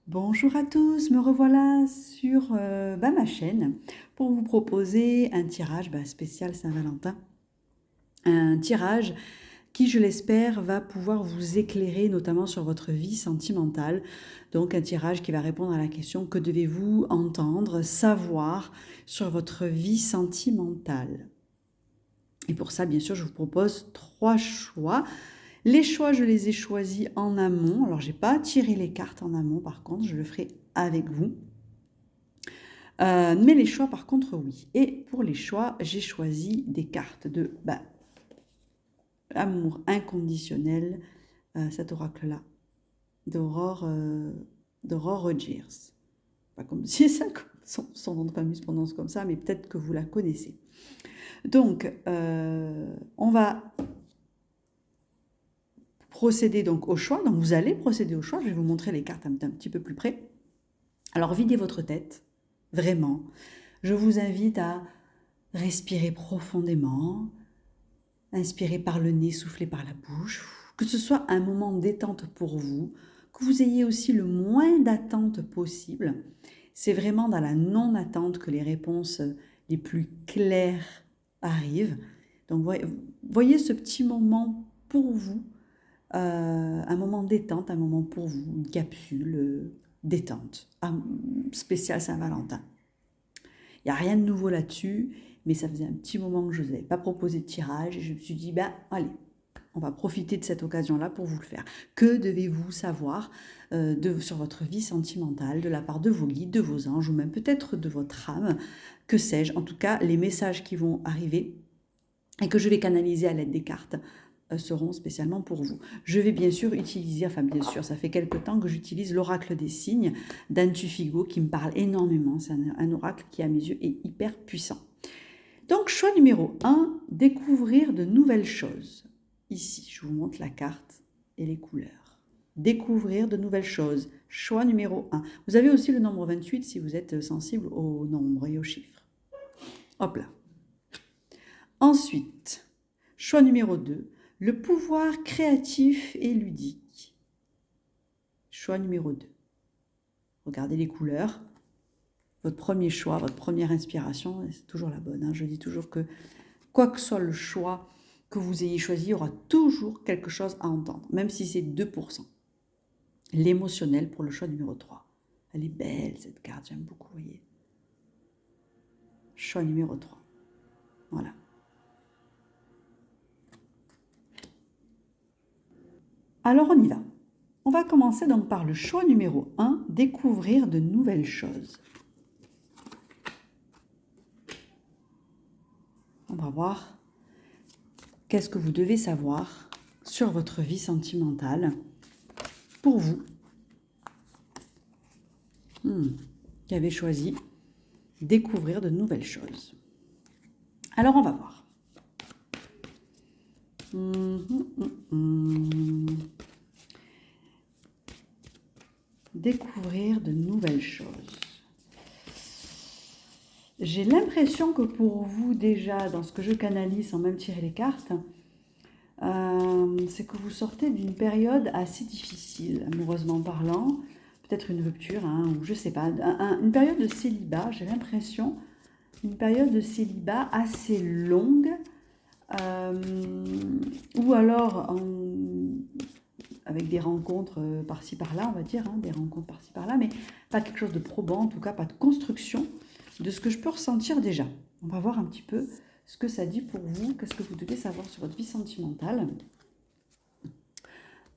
Bonjour à tous, me revoilà sur ma chaîne pour vous proposer un tirage spécial Saint-Valentin. Un tirage qui, je l'espère, va pouvoir vous éclairer notamment sur votre vie sentimentale. Donc un tirage qui va répondre à la question: que devez-vous entendre, savoir sur votre vie sentimentale? Et pour ça, bien sûr, je vous propose 3 choix. Les choix, je les ai choisis en amont. Alors, j'ai pas tiré les cartes en amont, par contre, je le ferai avec vous. Mais les choix, par contre, oui. Et pour les choix, j'ai choisi des cartes de amour inconditionnel, cet oracle-là, d'Aurore Rogers. Pas comme si ça, son nom de famille se prononce comme ça, mais peut-être que vous la connaissez. Donc, on va procéder donc au choix. Donc, vous allez procéder au choix. Je vais vous montrer les cartes un petit peu plus près. Alors, videz votre tête, vraiment. Je vous invite à respirer profondément, inspirer par le nez, souffler par la bouche, que ce soit un moment de détente pour vous, que vous ayez aussi le moins d'attente possible. C'est vraiment dans la non-attente que les réponses les plus claires arrivent. Donc, voyez ce petit moment pour vous, un moment de détente, un moment pour vous, une capsule détente, spéciale Saint-Valentin. Il n'y a rien de nouveau là-dessus, mais ça faisait un petit moment que je ne vous avais pas proposé de tirage et je me suis dit, allez, on va profiter de cette occasion-là pour vous le faire. Que devez-vous savoir sur votre vie sentimentale de la part de vos guides, de vos anges ou même peut-être de votre âme? Que sais-je? En tout cas, les messages qui vont arriver et que je vais canaliser à l'aide des cartes seront spécialement pour vous. Je vais bien sûr utiliser, ça fait quelque temps que j'utilise l'oracle des signes d'Antufigo qui me parle énormément. C'est un oracle qui, à mes yeux, est hyper puissant. Donc, choix numéro 1, découvrir de nouvelles choses. Ici, je vous montre la carte et les couleurs. Découvrir de nouvelles choses. Choix numéro 1. Vous avez aussi le nombre 28 si vous êtes sensible aux nombres et aux chiffres. Hop là. Ensuite, choix numéro 2, le pouvoir créatif et ludique. Choix numéro 2. Regardez les couleurs. Votre premier choix, votre première inspiration, c'est toujours la bonne. Je dis toujours que quoi que soit le choix que vous ayez choisi, il y aura toujours quelque chose à entendre, même si c'est 2%. L'émotionnel pour le choix numéro 3. Elle est belle cette carte, j'aime beaucoup, vous voyez. Choix numéro 3. Voilà. Alors on y va. On va commencer donc par le choix numéro 1, découvrir de nouvelles choses. On va voir qu'est-ce que vous devez savoir sur votre vie sentimentale pour vous qui avez choisi découvrir de nouvelles choses. Alors on va voir. Découvrir de nouvelles choses. J'ai l'impression que pour vous déjà, dans ce que je canalise sans même tirer les cartes, c'est que vous sortez d'une période assez difficile, amoureusement parlant, peut-être une rupture, ou je sais pas, une période de célibat, j'ai l'impression, une période de célibat assez longue, ou alors avec des rencontres par-ci par-là, on va dire, des rencontres par-ci par-là, mais pas quelque chose de probant, en tout cas pas de construction, de ce que je peux ressentir déjà. On va voir un petit peu ce que ça dit pour vous, qu'est-ce que vous devez savoir sur votre vie sentimentale.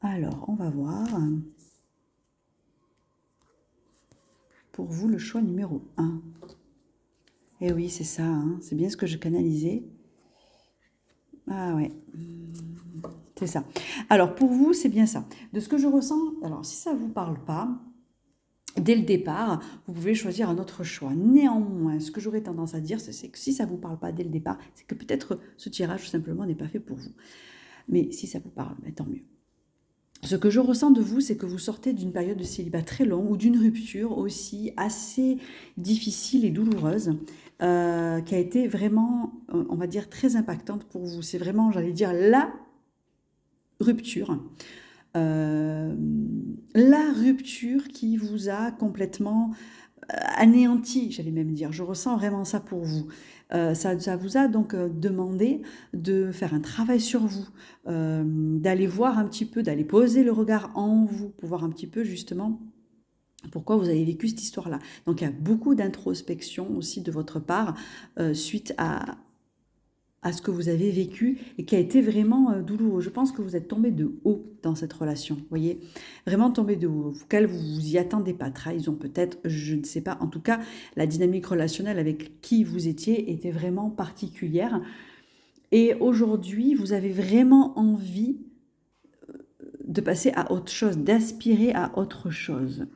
Alors, on va voir pour vous le choix numéro 1. Eh oui, c'est ça, c'est bien ce que je canalisais. Ah ouais, c'est ça. Alors, pour vous, c'est bien ça. De ce que je ressens, alors si ça ne vous parle pas, dès le départ, vous pouvez choisir un autre choix. Néanmoins, ce que j'aurais tendance à dire, c'est que si ça ne vous parle pas dès le départ, c'est que peut-être ce tirage, tout simplement, n'est pas fait pour vous. Mais si ça vous parle, tant mieux. Ce que je ressens de vous, c'est que vous sortez d'une période de célibat très longue ou d'une rupture aussi assez difficile et douloureuse qui a été vraiment, on va dire, très impactante pour vous. C'est vraiment, j'allais dire, la rupture la rupture qui vous a complètement anéanti, j'allais même dire. Je ressens vraiment ça pour vous. Ça vous a donc demandé de faire un travail sur vous, d'aller voir un petit peu, d'aller poser le regard en vous, pour voir un petit peu justement pourquoi vous avez vécu cette histoire-là. Donc il y a beaucoup d'introspection aussi de votre part suite à ce que vous avez vécu et qui a été vraiment douloureux. Je pense que vous êtes tombé de haut dans cette relation, vous voyez, vraiment tombé de haut, auquel vous vous y attendez pas, trahison peut-être, je ne sais pas. En tout cas, la dynamique relationnelle avec qui vous étiez était vraiment particulière. Et aujourd'hui, vous avez vraiment envie de passer à autre chose, d'aspirer à autre chose.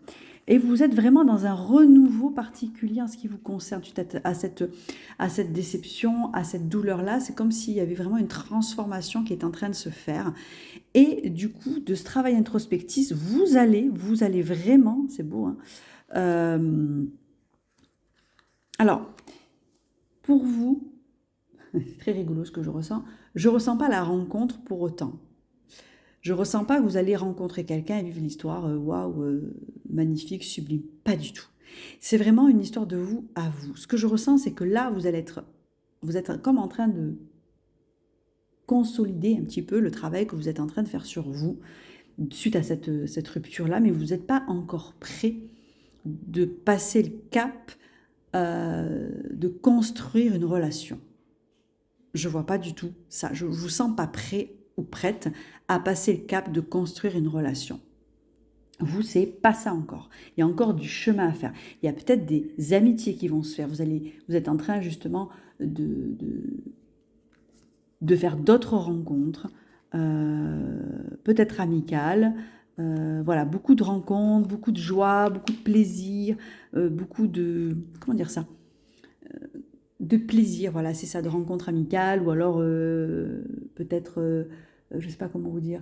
Et vous êtes vraiment dans un renouveau particulier en ce qui vous concerne, suite à cette déception, à cette douleur-là. C'est comme s'il y avait vraiment une transformation qui est en train de se faire. Et du coup, de ce travail introspectif, vous allez vraiment, c'est beau, hein, alors, pour vous, c'est très rigolo ce que je ressens pas la rencontre pour autant. Je ressens pas que vous allez rencontrer quelqu'un et vivre l'histoire, waouh, magnifique, sublime. Pas du tout. C'est vraiment une histoire de vous à vous. Ce que je ressens, c'est que là, vous êtes comme en train de consolider un petit peu le travail que vous êtes en train de faire sur vous suite à cette rupture-là, mais vous n'êtes pas encore prêt de passer le cap, de construire une relation. Je vois pas du tout ça. Je vous sens pas prêt ou prête à passer le cap de construire une relation. Vous, c'est pas ça encore. Il y a encore du chemin à faire. Il y a peut-être des amitiés qui vont se faire. Vous êtes en train justement de faire d'autres rencontres, peut-être amicales. Voilà, beaucoup de rencontres, beaucoup de joie, beaucoup de plaisir, beaucoup de... Comment dire ça, de plaisir, voilà, c'est ça, de rencontres amicales, ou alors peut-être, je ne sais pas comment vous dire,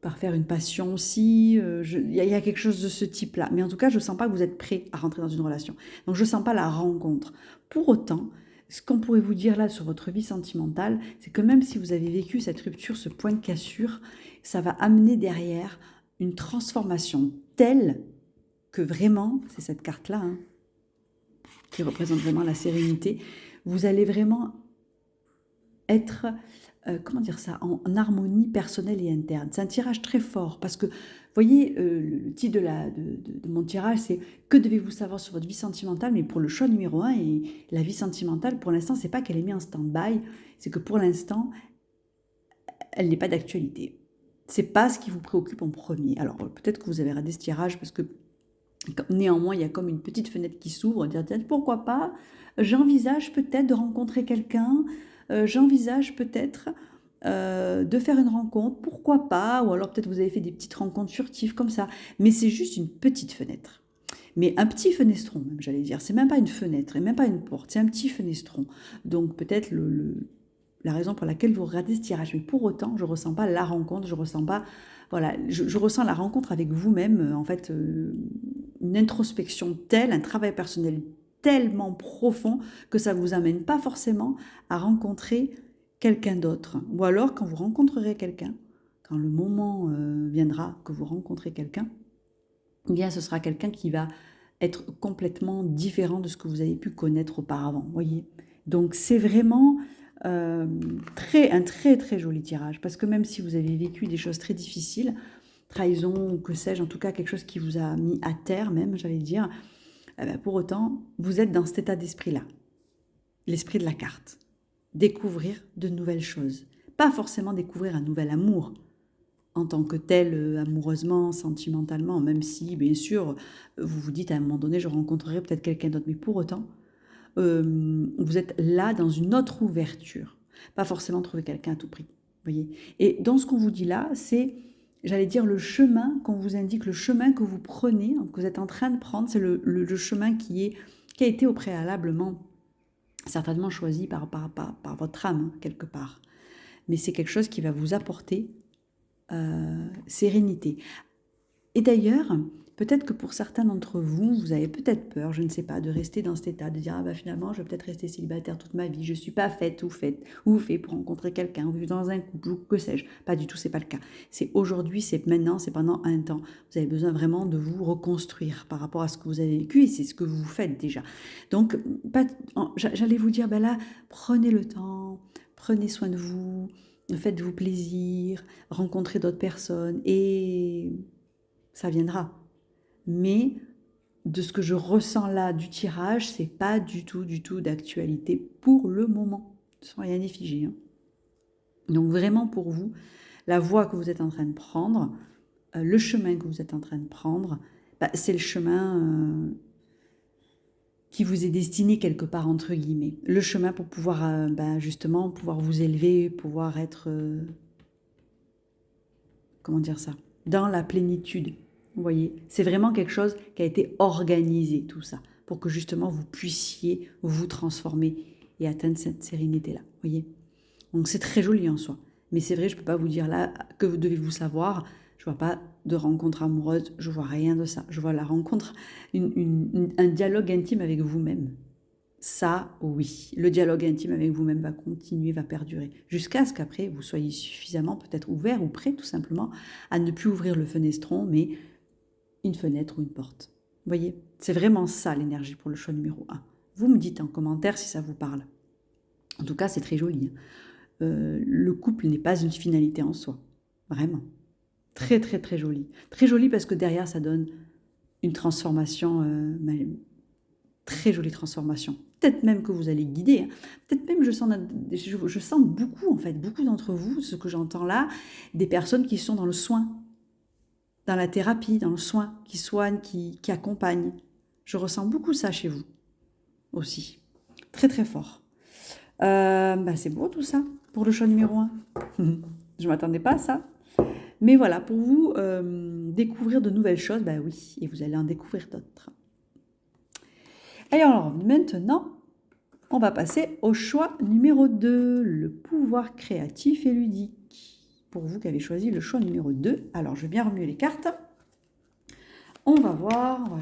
par faire une passion aussi, il y a quelque chose de ce type-là. Mais en tout cas, je ne sens pas que vous êtes prêt à rentrer dans une relation. Donc je ne sens pas la rencontre. Pour autant, ce qu'on pourrait vous dire là sur votre vie sentimentale, c'est que même si vous avez vécu cette rupture, ce point de cassure, ça va amener derrière une transformation telle que vraiment, c'est cette carte-là, hein, qui représente vraiment la sérénité, vous allez vraiment être, comment dire ça, en harmonie personnelle et interne. C'est un tirage très fort parce que, vous voyez, le titre de mon tirage, c'est « Que devez-vous savoir sur votre vie sentimentale ?» Mais pour le choix numéro 1, et la vie sentimentale, pour l'instant, c'est pas qu'elle est mise en stand-by, c'est que pour l'instant, elle n'est pas d'actualité. C'est pas ce qui vous préoccupe en premier. Alors, peut-être que vous avez raté ce tirage parce que néanmoins, il y a comme une petite fenêtre qui s'ouvre, dire pourquoi pas, j'envisage peut-être de rencontrer quelqu'un, j'envisage peut-être de faire une rencontre, pourquoi pas, ou alors peut-être vous avez fait des petites rencontres furtives comme ça, mais c'est juste une petite fenêtre. Mais un petit fenestron, même, j'allais dire, c'est même pas une fenêtre et même pas une porte, c'est un petit fenestron. Donc peut-être la raison pour laquelle vous regardez ce tirage, mais pour autant, je ne ressens pas la rencontre, je ressens pas, voilà, je ressens la rencontre avec vous-même, en fait, une introspection telle, un travail personnel tellement profond que ça ne vous amène pas forcément à rencontrer quelqu'un d'autre. Ou alors, quand vous rencontrerez quelqu'un, quand le moment viendra que vous rencontrez quelqu'un, eh bien, ce sera quelqu'un qui va être complètement différent de ce que vous avez pu connaître auparavant, voyez. Donc, c'est vraiment un très très joli tirage, parce que même si vous avez vécu des choses très difficiles, trahison ou que sais-je, en tout cas quelque chose qui vous a mis à terre même, j'allais dire, pour autant, vous êtes dans cet état d'esprit-là, l'esprit de la carte, découvrir de nouvelles choses, pas forcément découvrir un nouvel amour en tant que tel, amoureusement, sentimentalement, même si, bien sûr, vous vous dites à un moment donné, je rencontrerai peut-être quelqu'un d'autre, mais pour autant, vous êtes là dans une autre ouverture, pas forcément trouver quelqu'un à tout prix, voyez. Et dans ce qu'on vous dit là, c'est, j'allais dire, le chemin qu'on vous indique, le chemin que vous prenez, que vous êtes en train de prendre, c'est le chemin qui a été au préalablement certainement choisi par votre âme, quelque part. Mais c'est quelque chose qui va vous apporter sérénité. Et d'ailleurs, Peut-être que pour certains d'entre vous, vous avez peut-être peur, je ne sais pas, de rester dans cet état, de dire ah bah finalement je vais peut-être rester célibataire toute ma vie, je ne suis pas faite ou fait pour rencontrer quelqu'un, ou vivre dans un couple, ou que sais-je. Pas du tout, c'est pas le cas. C'est aujourd'hui, c'est maintenant, c'est pendant un temps. Vous avez besoin vraiment de vous reconstruire par rapport à ce que vous avez vécu et c'est ce que vous faites déjà. Donc, j'allais vous dire, ben là, prenez le temps, prenez soin de vous, faites-vous plaisir, rencontrez d'autres personnes et ça viendra. Mais de ce que je ressens là du tirage, c'est pas du tout d'actualité pour le moment. Sans rien n'est figé. Hein. Donc vraiment pour vous, la voie que vous êtes en train de prendre, le chemin que vous êtes en train de prendre, bah, c'est le chemin qui vous est destiné quelque part entre guillemets. Le chemin pour pouvoir justement pouvoir vous élever, pouvoir être comment dire ça, dans la plénitude. Vous voyez, c'est vraiment quelque chose qui a été organisé, tout ça, pour que justement vous puissiez vous transformer et atteindre cette sérénité-là. Vous voyez, donc c'est très joli en soi. Mais c'est vrai, je ne peux pas vous dire là que vous devez-vous savoir. Je ne vois pas de rencontre amoureuse, je ne vois rien de ça. Je vois la rencontre, un dialogue intime avec vous-même. Ça, oui, le dialogue intime avec vous-même va continuer, va perdurer, jusqu'à ce qu'après, vous soyez suffisamment peut-être ouvert ou prêt tout simplement à ne plus ouvrir le fenestron, mais une fenêtre ou une porte. Vous voyez, c'est vraiment ça l'énergie pour le choix numéro 1. Vous me dites en commentaire si ça vous parle. En tout cas, c'est très joli. Le couple n'est pas une finalité en soi, vraiment. Très, très, très joli. Très joli parce que derrière, ça donne une transformation très jolie transformation. Peut-être même que vous allez guider. Hein. Peut-être même, je sens beaucoup, en fait, beaucoup d'entre vous, ce que j'entends là, des personnes qui sont dans le soin, dans la thérapie, dans le soin, qui soignent, qui accompagnent. Je ressens beaucoup ça chez vous aussi. Très, très fort. C'est beau tout ça pour le choix numéro 1. Je ne m'attendais pas à ça. Mais voilà, pour vous découvrir de nouvelles choses, oui, et vous allez en découvrir d'autres. Et alors maintenant, on va passer au choix numéro 2, le pouvoir créatif et ludique. Pour vous qui avez choisi le choix numéro 2, alors je vais bien remuer les cartes. On va voir, on va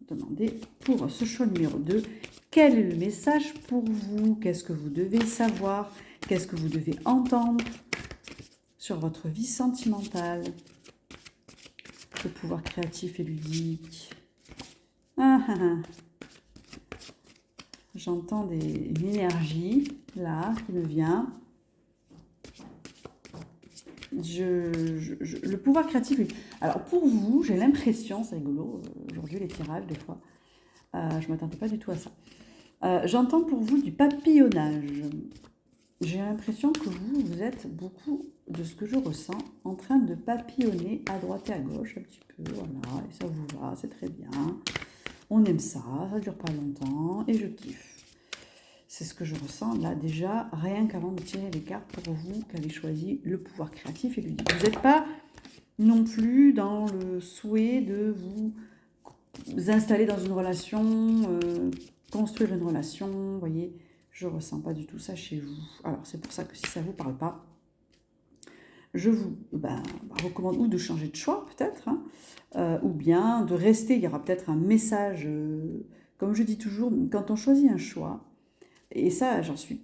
demander pour ce choix numéro 2, quel est le message pour vous? Qu'est-ce que vous devez savoir? Qu'est-ce que vous devez entendre sur votre vie sentimentale? Le pouvoir créatif et ludique. J'entends une énergie, là, qui me vient. Le pouvoir créatif. Alors, pour vous, j'ai l'impression, c'est rigolo, aujourd'hui, les tirages, des fois, je ne m'attendais pas du tout à ça. J'entends pour vous du papillonnage. J'ai l'impression que vous êtes beaucoup, de ce que je ressens, en train de papillonner à droite et à gauche, un petit peu, voilà, et ça vous va, c'est très bien. On aime ça, ça dure pas longtemps et je kiffe. C'est ce que je ressens là déjà, rien qu'avant de tirer les cartes pour vous qui avez choisi le pouvoir créatif et ludique. Vous n'êtes pas non plus dans le souhait de vous installer dans une relation, construire une relation, vous voyez, je ne ressens pas du tout ça chez vous. Alors c'est pour ça que si ça ne vous parle pas, je vous recommande ou de changer de choix peut-être, ou bien de rester. Il y aura peut-être un message, comme je dis toujours, quand on choisit un choix, et ça j'en suis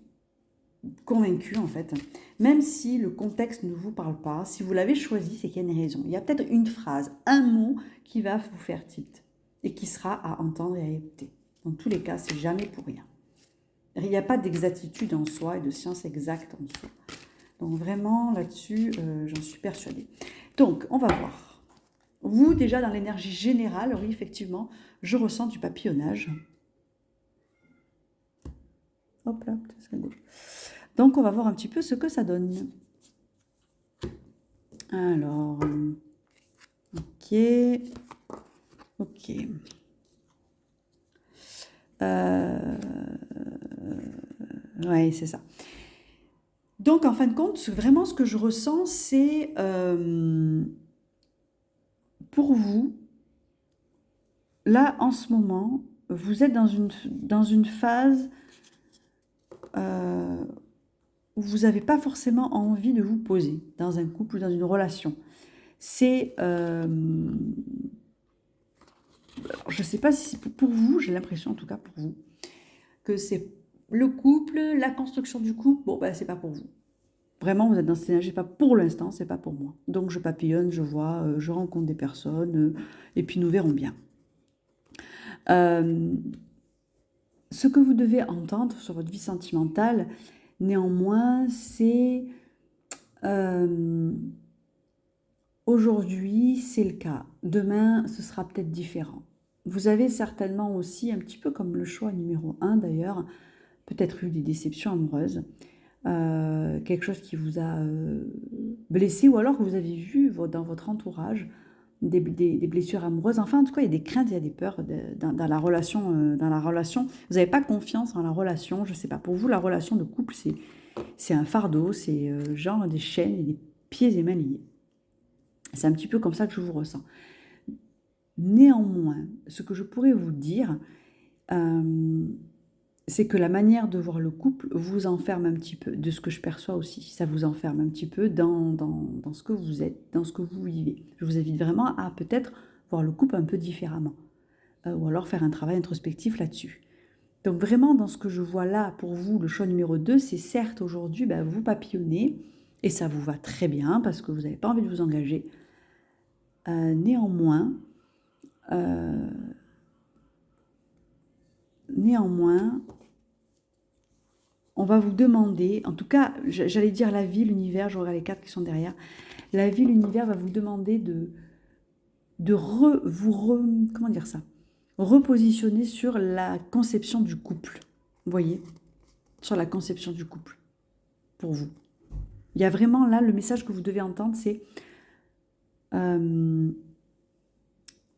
convaincue en fait, même si le contexte ne vous parle pas, si vous l'avez choisi, c'est qu'il y a une raison. Il y a peut-être une phrase, un mot qui va vous faire tilt et qui sera à entendre et à écouter. Dans tous les cas, c'est jamais pour rien. Il n'y a pas d'exactitude en soi et de science exacte en soi. Donc vraiment, là-dessus, j'en suis persuadée. Donc, on va voir. Vous, déjà, dans l'énergie générale, oui, effectivement, je ressens du papillonnage. Hop là, c'est gauche. Donc, on va voir un petit peu ce que ça donne. Alors, ok. Ouais, c'est ça. Donc, en fin de compte, vraiment, ce que je ressens, c'est pour vous, là, en ce moment, vous êtes dans une phase où vous n'avez pas forcément envie de vous poser dans un couple ou dans une relation. C'est alors, je ne sais pas si pour vous, j'ai l'impression en tout cas pour vous, que c'est le couple, la construction du couple, bon, ben, c'est pas pour vous. Vraiment, vous êtes dans cette énergie, pas pour l'instant, c'est pas pour moi. Donc, je papillonne, je vois, je rencontre des personnes, et puis nous verrons bien. Euh, ce que vous devez entendre sur votre vie sentimentale, néanmoins, c'est aujourd'hui, c'est le cas. Demain, ce sera peut-être différent. Vous avez certainement aussi, un petit peu comme le choix numéro 1 d'ailleurs, peut-être eu des déceptions amoureuses, quelque chose qui vous a blessé, ou alors que vous avez vu dans votre entourage des blessures amoureuses. Enfin, en tout cas, il y a des craintes, il y a des peurs dans la relation. Vous n'avez pas confiance en la relation. Je ne sais pas, pour vous, la relation de couple, c'est un fardeau, c'est genre des chaînes et des pieds et mains liés. C'est un petit peu comme ça que je vous ressens. Néanmoins, ce que je pourrais vous dire, c'est que la manière de voir le couple vous enferme un petit peu, de ce que je perçois aussi. Ça vous enferme un petit peu dans ce que vous êtes, dans ce que vous vivez. Je vous invite vraiment à peut-être voir le couple un peu différemment, ou alors faire un travail introspectif là-dessus. Donc vraiment, dans ce que je vois là, pour vous, le choix numéro 2, c'est certes aujourd'hui, vous papillonnez, et ça vous va très bien, parce que vous n'avez pas envie de vous engager. Néanmoins, on va vous demander, en tout cas, j'allais dire la vie, l'univers, je regarde les cartes qui sont derrière, la vie, l'univers va vous demander comment dire ça, repositionner sur la conception du couple, vous voyez, sur la conception du couple, pour vous. Il y a vraiment là, le message que vous devez entendre, c'est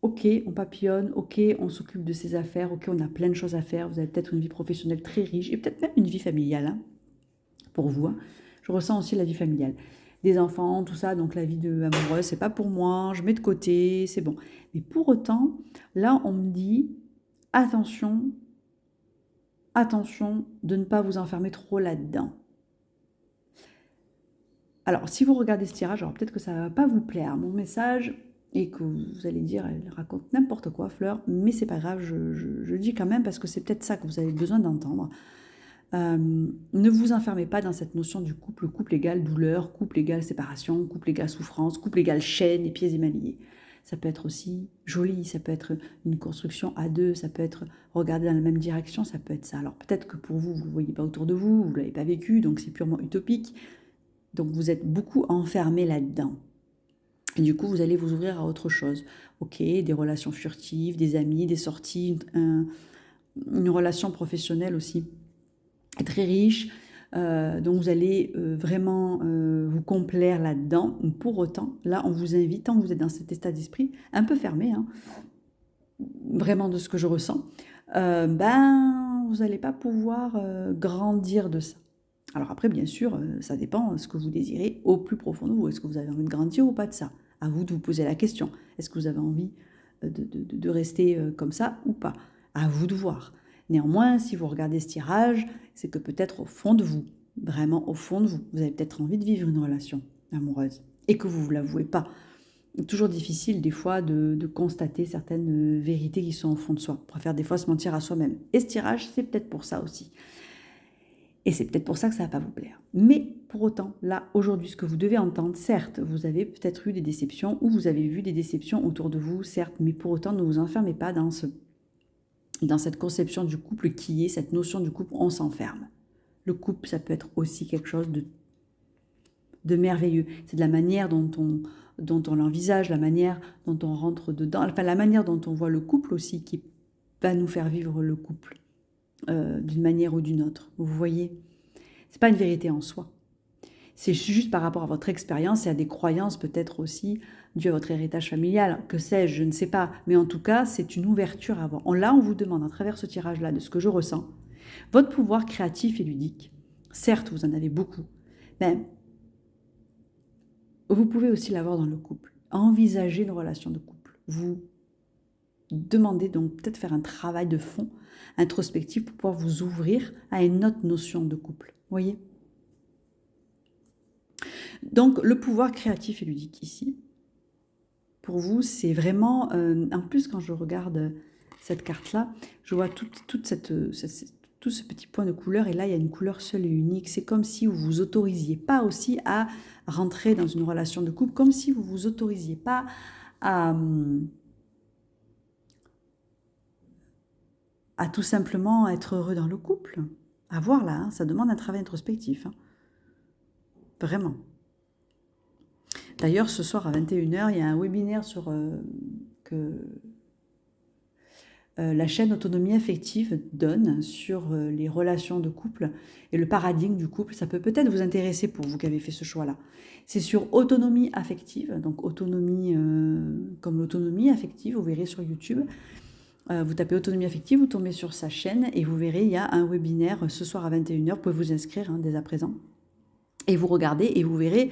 ok, on papillonne, ok, on s'occupe de ses affaires, ok, on a plein de choses à faire, vous avez peut-être une vie professionnelle très riche, et peut-être même une vie familiale, hein, pour vous. Hein. Je ressens aussi la vie familiale. Des enfants, tout ça, donc la vie amoureuse, c'est pas pour moi, je mets de côté, c'est bon. Mais pour autant, là, on me dit, attention de ne pas vous enfermer trop là-dedans. Alors, si vous regardez ce tirage, alors peut-être que ça ne va pas vous plaire, mon message, et que vous allez dire, elle raconte n'importe quoi, Fleur, mais c'est pas grave, je dis quand même, parce que c'est peut-être ça que vous avez besoin d'entendre. Ne vous enfermez pas dans cette notion du couple. Couple égale douleur, couple égale séparation, couple égale souffrance, couple égale chaîne et pieds et mains liés. Ça peut être aussi joli, ça peut être une construction à deux, ça peut être regarder dans la même direction, ça peut être ça. Alors peut-être que pour vous, vous ne le voyez pas autour de vous, vous ne l'avez pas vécu, donc c'est purement utopique. Donc vous êtes beaucoup enfermé là-dedans. Et du coup, vous allez vous ouvrir à autre chose. Ok, des relations furtives, des amis, des sorties, une relation professionnelle aussi très riche. Donc vous allez vraiment vous complaire là-dedans. Pour autant, là, on vous invite, tant que vous êtes dans cet état d'esprit, un peu fermé, hein, vraiment de ce que je ressens, vous n'allez pas pouvoir grandir de ça. Alors après, bien sûr, ça dépend de ce que vous désirez au plus profond de vous. Est-ce que vous avez envie de grandir ou pas de ça? À vous de vous poser la question. Est-ce que vous avez envie de rester comme ça ou pas? À vous de voir. Néanmoins, si vous regardez ce tirage, c'est que peut-être au fond de vous, vraiment au fond de vous, vous avez peut-être envie de vivre une relation amoureuse et que vous ne vous l'avouez pas. Toujours difficile des fois de constater certaines vérités qui sont au fond de soi. On préfère des fois se mentir à soi-même. Et ce tirage, c'est peut-être pour ça aussi. Et c'est peut-être pour ça que ça ne va pas vous plaire. Mais pour autant, là, aujourd'hui, ce que vous devez entendre, certes, vous avez peut-être eu des déceptions ou vous avez vu des déceptions autour de vous, certes, mais pour autant, ne vous enfermez pas dans cette conception du couple qui est cette notion du couple, on s'enferme. Le couple, ça peut être aussi quelque chose de merveilleux. C'est de la manière dont on l'envisage, la manière dont on rentre dedans, enfin la manière dont on voit le couple aussi qui va nous faire vivre le couple d'une manière ou d'une autre. Vous voyez, c'est pas une vérité en soi. C'est juste par rapport à votre expérience et à des croyances peut-être aussi dues à votre héritage familial, que sais-je, je ne sais pas. Mais en tout cas, c'est une ouverture à avoir. Là, on vous demande à travers ce tirage-là, de ce que je ressens, votre pouvoir créatif et ludique. Certes, vous en avez beaucoup, mais vous pouvez aussi l'avoir dans le couple. Envisager une relation de couple. Vous demandez donc peut-être faire un travail de fond introspectif pour pouvoir vous ouvrir à une autre notion de couple. Voyez ? Donc, le pouvoir créatif et ludique ici, pour vous, c'est vraiment... en plus, quand je regarde cette carte-là, je vois tout ce petit point de couleur, et là, il y a une couleur seule et unique. C'est comme si vous vous autorisiez pas aussi à rentrer dans une relation de couple, comme si vous vous autorisiez pas à tout simplement être heureux dans le couple. À voir là, hein, ça demande un travail introspectif. Hein. Vraiment. D'ailleurs, ce soir à 21h, il y a un webinaire sur la chaîne Autonomie Affective donne sur les relations de couple et le paradigme du couple. Ça peut peut-être vous intéresser pour vous qui avez fait ce choix-là. C'est sur autonomie affective, donc autonomie comme l'autonomie affective, vous verrez sur YouTube. Vous tapez autonomie affective, vous tombez sur sa chaîne et vous verrez, il y a un webinaire ce soir à 21h. Vous pouvez vous inscrire dès à présent. Et vous regardez et vous verrez,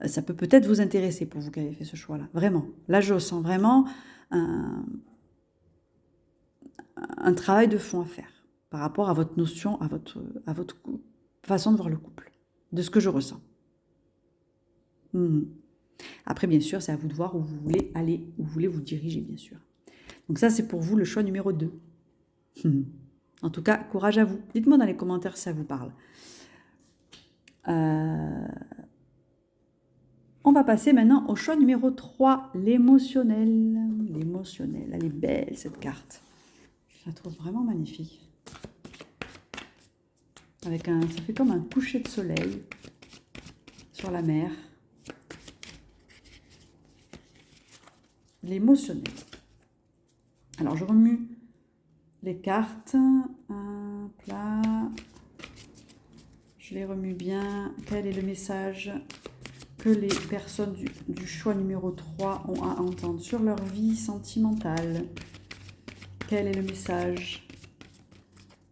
ça peut peut-être vous intéresser pour vous qui avez fait ce choix-là. Vraiment. Là, je sens vraiment un travail de fond à faire par rapport à votre notion, à votre façon de voir le couple, de ce que je ressens. Après, bien sûr, c'est à vous de voir où vous voulez aller, où vous voulez vous diriger, bien sûr. Donc ça, c'est pour vous le choix numéro 2. En tout cas, courage à vous. Dites-moi dans les commentaires si ça vous parle. On va passer maintenant au choix numéro 3, l'émotionnel. L'émotionnel, elle est belle cette carte. Je la trouve vraiment magnifique. Ça fait comme un coucher de soleil sur la mer. L'émotionnel. Alors, je remue les cartes. Hop là. Je les remue bien. Quel est le message que les personnes du choix numéro 3 ont à entendre sur leur vie sentimentale? Quel est le message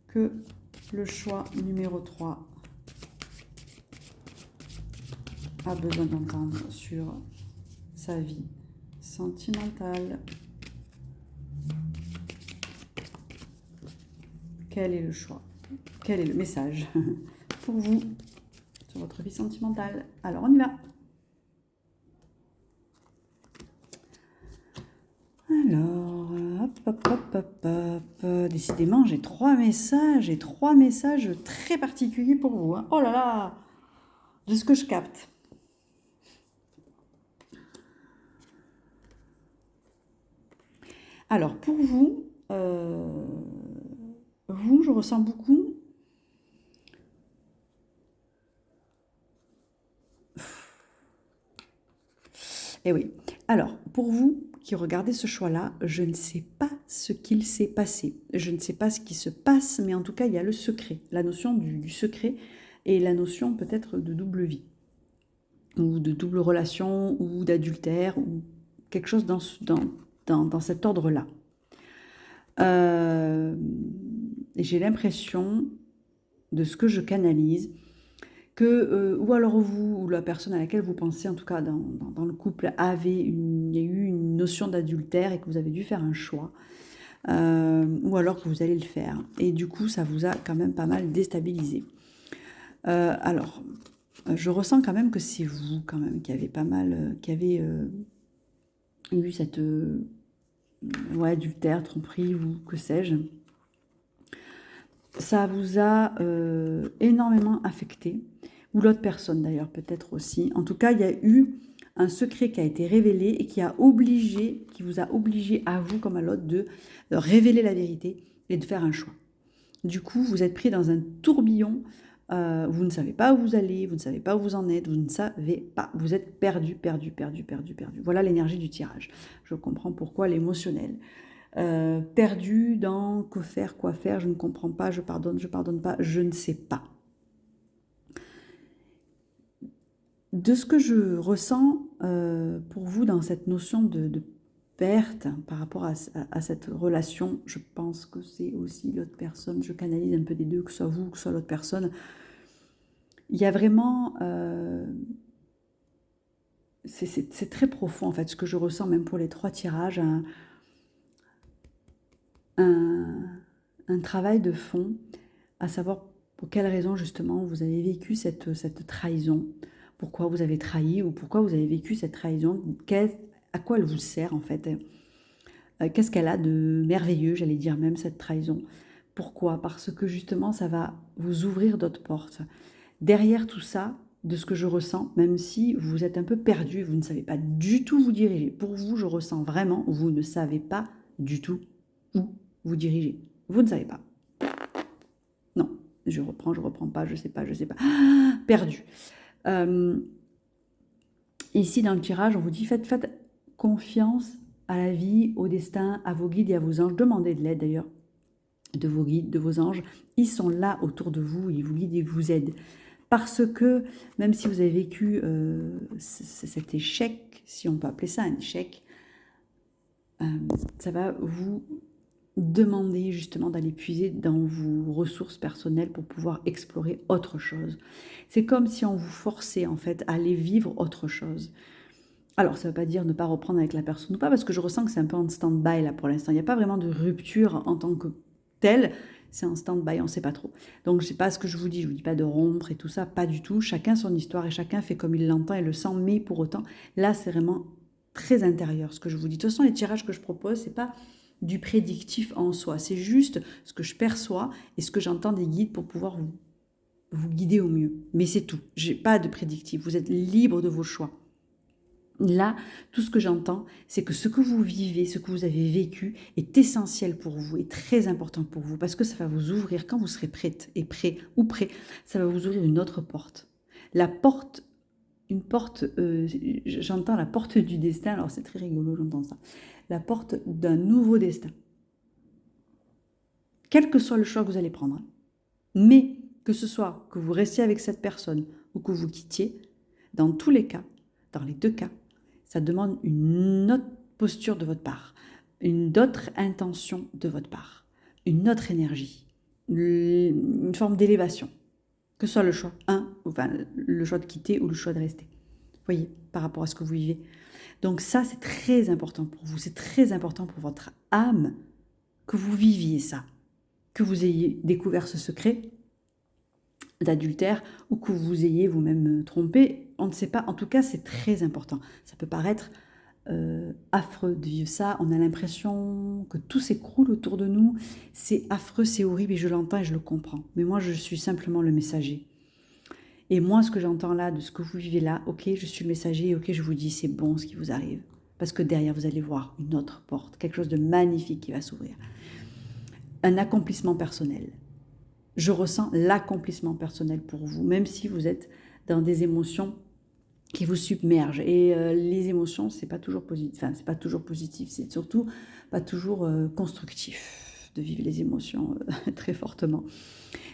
que le choix numéro 3 a besoin d'entendre sur sa vie sentimentale? Quel est le choix? Quel est le message pour vous sur votre vie sentimentale? Alors, on y va. Alors, hop. Décidément, j'ai 3 messages et 3 messages très particuliers pour vous. Hein. Oh là là, de ce que je capte. Alors, pour vous, je ressens beaucoup. Eh oui. Alors, pour vous qui regardez ce choix-là, je ne sais pas ce qu'il s'est passé. Je ne sais pas ce qui se passe, mais en tout cas, il y a le secret, la notion du secret et la notion peut-être de double vie, ou de double relation, ou d'adultère, ou quelque chose dans cet ordre-là. Et j'ai l'impression, de ce que je canalise, que, ou alors vous, ou la personne à laquelle vous pensez, en tout cas dans le couple, il y a eu une notion d'adultère et que vous avez dû faire un choix, ou alors que vous allez le faire. Et du coup, ça vous a quand même pas mal déstabilisé. Alors, je ressens quand même que c'est vous, quand même, qui avez eu cette adultère, tromperie, ou que sais-je. Ça vous a énormément affecté, ou l'autre personne d'ailleurs peut-être aussi. En tout cas, il y a eu un secret qui a été révélé et qui vous a obligé à vous comme à l'autre de révéler la vérité et de faire un choix. Du coup, vous êtes pris dans un tourbillon, vous ne savez pas où vous allez, vous ne savez pas où vous en êtes, vous ne savez pas, vous êtes perdu. Voilà l'énergie du tirage. Je comprends pourquoi l'émotionnel. Perdu dans quoi faire, je ne comprends pas, je pardonne pas, je ne sais pas. De ce que je ressens pour vous dans cette notion de perte par rapport à cette relation, je pense que c'est aussi l'autre personne, je canalise un peu des deux, que ce soit vous, que ce soit l'autre personne. Il y a vraiment... c'est très profond en fait, ce que je ressens même pour les 3 tirages, un travail de fond, à savoir pour quelles raisons justement vous avez vécu cette trahison, pourquoi vous avez trahi ou pourquoi vous avez vécu cette trahison, à quoi elle vous sert en fait? Qu'est-ce qu'elle a de merveilleux, j'allais dire même, cette trahison? Pourquoi? Parce que justement, ça va vous ouvrir d'autres portes. Derrière tout ça, de ce que je ressens, même si vous êtes un peu perdu, vous ne savez pas du tout vous diriger. Pour vous, je ressens vraiment, vous ne savez pas du tout où vous dirigez. Vous ne savez pas. Non, je reprends pas, je sais pas, je sais pas. Ah, perdu. Ici, dans le tirage, on vous dit faites confiance à la vie, au destin, à vos guides et à vos anges. Demandez de l'aide d'ailleurs de vos guides, de vos anges. Ils sont là autour de vous, ils vous guident et vous aident. Parce que même si vous avez vécu cet échec, si on peut appeler ça un échec, ça va vous demander justement d'aller puiser dans vos ressources personnelles pour pouvoir explorer autre chose. C'est comme si on vous forçait en fait à aller vivre autre chose. Alors, ça ne veut pas dire ne pas reprendre avec la personne ou pas, parce que je ressens que c'est un peu en stand-by là pour l'instant. Il n'y a pas vraiment de rupture en tant que telle, c'est en stand-by, on ne sait pas trop. Donc, je ne sais pas ce que je vous dis pas de rompre et tout ça, pas du tout. Chacun son histoire et chacun fait comme il l'entend et le sent, mais pour autant, là, c'est vraiment très intérieur ce que je vous dis. De toute façon, les tirages que je propose, ce n'est pas du prédictif en soi, c'est juste ce que je perçois et ce que j'entends des guides pour pouvoir vous guider au mieux. Mais c'est tout, je n'ai pas de prédictif, vous êtes libre de vos choix. Là, tout ce que j'entends, c'est que ce que vous vivez, ce que vous avez vécu est essentiel pour vous, est très important pour vous, parce que ça va vous ouvrir, quand vous serez prête et prêt ou prêt, ça va vous ouvrir une autre porte. La porte, une porte, j'entends la porte du destin, alors c'est très rigolo, j'entends ça, la porte d'un nouveau destin. Quel que soit le choix que vous allez prendre, mais que ce soit que vous restiez avec cette personne ou que vous quittiez, dans tous les cas, dans les deux cas, ça demande une autre posture de votre part, une autre intention de votre part, une autre énergie, une forme d'élévation, que ce soit le choix, enfin le choix de quitter ou le choix de rester. Vous voyez, par rapport à ce que vous vivez. Donc ça, c'est très important pour vous, c'est très important pour votre âme que vous viviez ça, que vous ayez découvert ce secret d'adultère ou que vous ayez vous-même trompé, on ne sait pas. En tout cas, c'est très important. Ça peut paraître affreux de vivre ça. On a l'impression que tout s'écroule autour de nous. C'est affreux, c'est horrible et je l'entends et je le comprends. Mais moi, je suis simplement le messager. Et moi, ce que j'entends là, de ce que vous vivez là, ok, je suis le messager et ok, je vous dis, c'est bon ce qui vous arrive. Parce que derrière, vous allez voir une autre porte, quelque chose de magnifique qui va s'ouvrir. Un accomplissement personnel. Je ressens l'accomplissement personnel pour vous, même si vous êtes dans des émotions qui vous submergent. Et les émotions, c'est pas toujours positif. Enfin, c'est pas toujours positif, c'est surtout pas toujours constructif de vivre les émotions très fortement.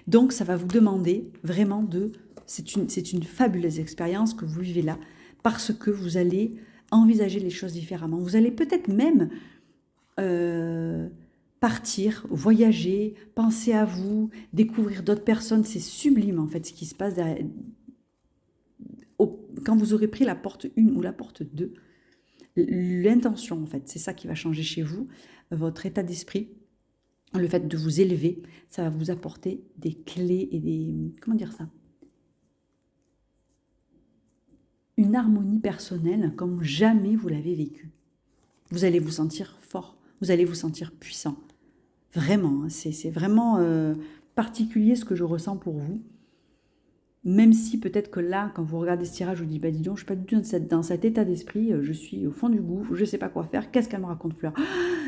Donc, ça va vous demander vraiment c'est une fabuleuse expérience que vous vivez là, parce que vous allez envisager les choses différemment. Vous allez peut-être même partir, voyager, penser à vous, découvrir d'autres personnes. C'est sublime en fait ce qui se passe derrière. Quand vous aurez pris la porte 1 ou la porte 2, l'intention en fait, c'est ça qui va changer chez vous, votre état d'esprit, le fait de vous élever, ça va vous apporter des clés et des... Comment dire ça ? Une harmonie personnelle comme jamais vous l'avez vécu. Vous allez vous sentir fort, vous allez vous sentir puissant. Vraiment, c'est vraiment particulier ce que je ressens pour vous. Même si peut-être que là, quand vous regardez ce tirage, je vous dis, bah dis donc, je ne suis pas du tout dans cet état d'esprit, je suis au fond du gouffre, je ne sais pas quoi faire, qu'est-ce qu'elle me raconte Fleur ?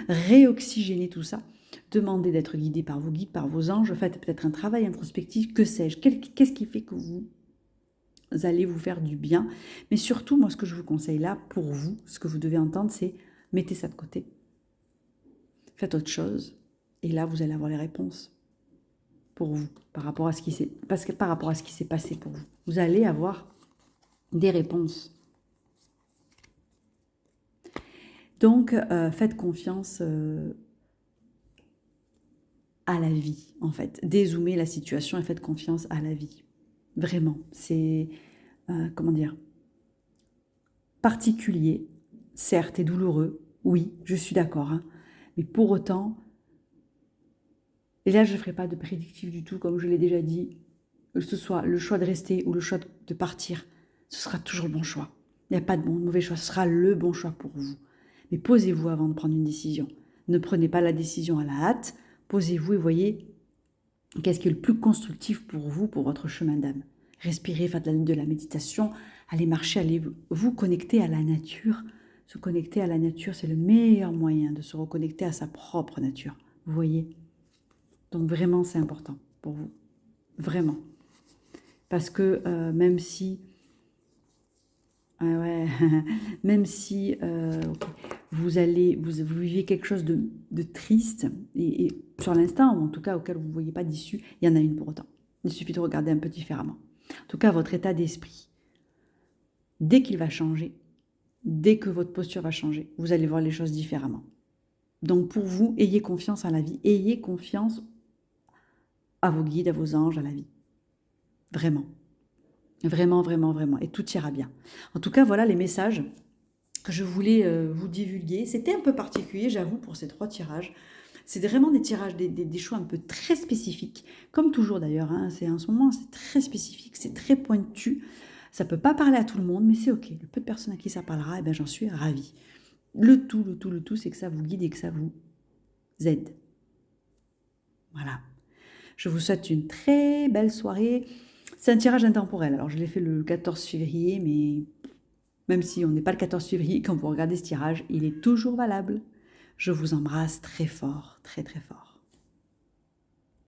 Réoxygéner tout ça, demandez d'être guidé par vos guides, par vos anges, faites peut-être un travail introspectif, que sais-je, qu'est-ce qui fait que vous allez vous faire du bien. Mais surtout, moi, ce que je vous conseille là, pour vous, ce que vous devez entendre, c'est mettez ça de côté. Faites autre chose, et là, vous allez avoir les réponses pour vous, par rapport à ce qui s'est passé pour vous. Vous allez avoir des réponses. Donc, faites confiance à la vie, en fait. Dézoomez la situation et faites confiance à la vie. Vraiment, c'est, particulier, certes, et douloureux. Oui, je suis d'accord, hein, mais pour autant... Et là, je ne ferai pas de prédictif du tout, comme je l'ai déjà dit. Que ce soit le choix de rester ou le choix de partir, ce sera toujours le bon choix. Il n'y a pas de bon ou de mauvais choix, ce sera le bon choix pour vous. Mais posez-vous avant de prendre une décision. Ne prenez pas la décision à la hâte, posez-vous et voyez qu'est-ce qui est le plus constructif pour vous, pour votre chemin d'âme. Respirez, faites de la méditation, allez marcher, allez vous connecter à la nature. Se connecter à la nature, c'est le meilleur moyen de se reconnecter à sa propre nature. Vous voyez? Donc vraiment, c'est important pour vous. Vraiment. Parce que même si... même si vous vivez quelque chose de triste, et sur l'instant, ou en tout cas auquel vous ne voyez pas d'issue, il y en a une pour autant. Il suffit de regarder un peu différemment. En tout cas, votre état d'esprit, dès qu'il va changer, dès que votre posture va changer, vous allez voir les choses différemment. Donc pour vous, ayez confiance en la vie, ayez confiance à vos guides, à vos anges, à la vie. Vraiment. Vraiment, vraiment, vraiment. Et tout ira bien. En tout cas, voilà les messages que je voulais vous divulguer. C'était un peu particulier, j'avoue, pour ces 3 tirages. C'est vraiment des tirages, des choix un peu très spécifiques. Comme toujours d'ailleurs, hein, en ce moment, c'est très spécifique, c'est très pointu. Ça ne peut pas parler à tout le monde, mais c'est OK. Le peu de personnes à qui ça parlera, eh ben, j'en suis ravie. Le tout, c'est que ça vous guide et que ça vous aide. Voilà. Je vous souhaite une très belle soirée. C'est un tirage intemporel. Alors, je l'ai fait le 14 février, mais même si on n'est pas le 14 février, quand vous regardez ce tirage, il est toujours valable. Je vous embrasse très fort, très très fort.